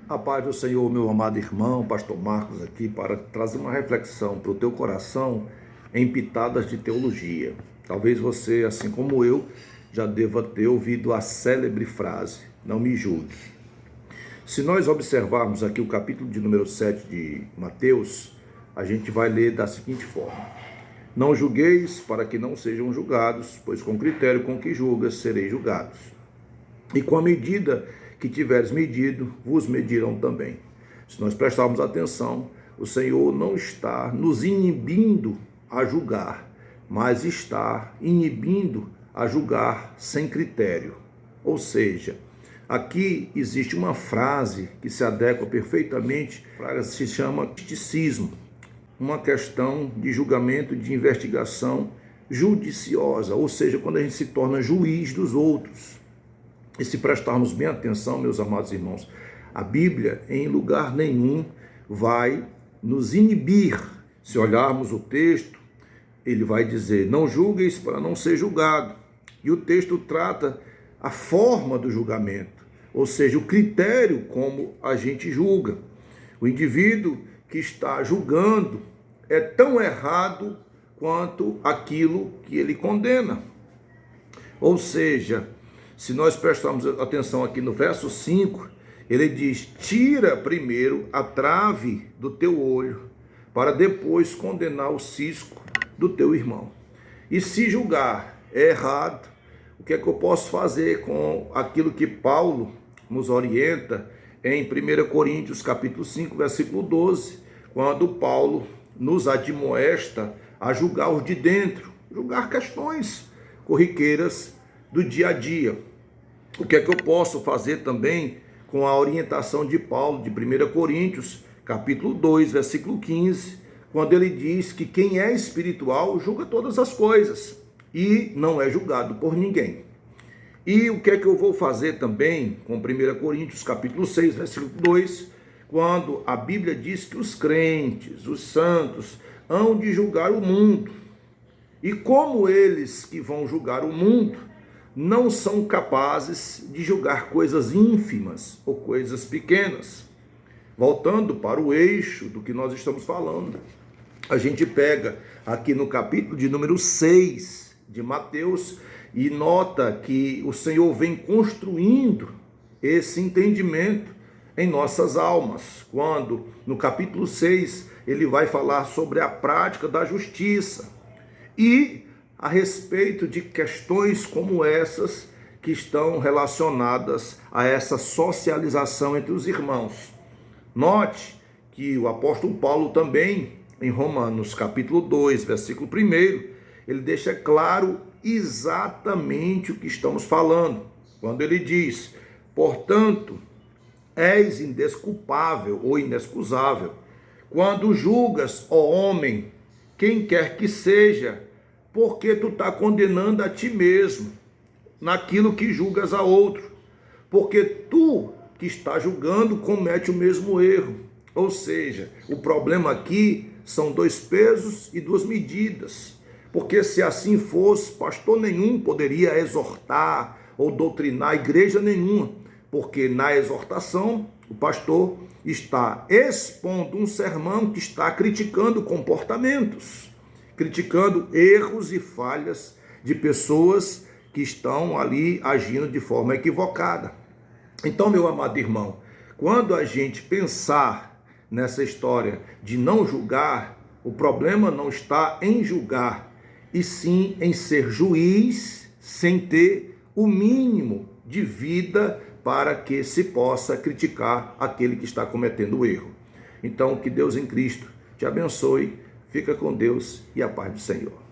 A paz do Senhor, meu amado irmão, pastor Marcos aqui, para trazer uma reflexão para o teu coração em pitadas de teologia. Talvez você, assim como eu, já deva ter ouvido a célebre frase: não me julgue. Se nós observarmos aqui o capítulo de número 7 de Mateus, a gente vai ler da seguinte forma: não julgueis para que não sejam julgados, pois com o critério com que julgas sereis julgados. E com a medida que tiveres medido, vos medirão também. Se nós prestarmos atenção, o Senhor não está nos inibindo a julgar, mas está inibindo a julgar sem critério. Ou seja, aqui existe uma frase que se adequa perfeitamente, a frase se chama misticismo, uma questão de julgamento, de investigação judiciosa, ou seja, quando a gente se torna juiz dos outros. E se prestarmos bem atenção, meus amados irmãos, a Bíblia em lugar nenhum vai nos inibir. Se olharmos o texto, ele vai dizer: não julgueis para não ser julgado. E o texto trata a forma do julgamento, ou seja, o critério como a gente julga. O indivíduo que está julgando é tão errado quanto aquilo que ele condena. Ou seja, se nós prestarmos atenção aqui no verso 5, ele diz: tira primeiro a trave do teu olho, para depois condenar o cisco do teu irmão. E se julgar é errado, o que é que eu posso fazer com aquilo que Paulo nos orienta em 1 Coríntios capítulo 5, versículo 12, quando Paulo nos admoesta a julgar os de dentro, julgar questões corriqueiras do dia a dia. O que é que eu posso fazer também com a orientação de Paulo, de 1 Coríntios, capítulo 2, versículo 15, quando ele diz que quem é espiritual julga todas as coisas e não é julgado por ninguém. E o que é que eu vou fazer também com 1 Coríntios, capítulo 6, versículo 2, quando a Bíblia diz que os crentes, os santos, hão de julgar o mundo. E como eles que vão julgar o mundo não são capazes de julgar coisas ínfimas ou coisas pequenas. Voltando para o eixo do que nós estamos falando, a gente pega aqui no capítulo de número 6 de Mateus e nota que o Senhor vem construindo esse entendimento em nossas almas, quando no capítulo 6 ele vai falar sobre a prática da justiça e a respeito de questões como essas que estão relacionadas a essa socialização entre os irmãos. Note que o apóstolo Paulo também, em Romanos capítulo 2, versículo 1, ele deixa claro exatamente o que estamos falando, quando ele diz: portanto, és indesculpável ou inexcusável, quando julgas, ó homem, quem quer que seja, porque tu está condenando a ti mesmo naquilo que julgas a outro, porque tu que está julgando comete o mesmo erro. Ou seja, o problema aqui são dois pesos e duas medidas, porque se assim fosse, pastor nenhum poderia exortar ou doutrinar igreja nenhuma, porque na exortação o pastor está expondo um sermão que está criticando comportamentos, criticando erros e falhas de pessoas que estão ali agindo de forma equivocada. Então, meu amado irmão, quando a gente pensar nessa história de não julgar, o problema não está em julgar, e sim em ser juiz sem ter o mínimo de vida para que se possa criticar aquele que está cometendo o erro. Então, que Deus em Cristo te abençoe. Fica com Deus e a paz do Senhor.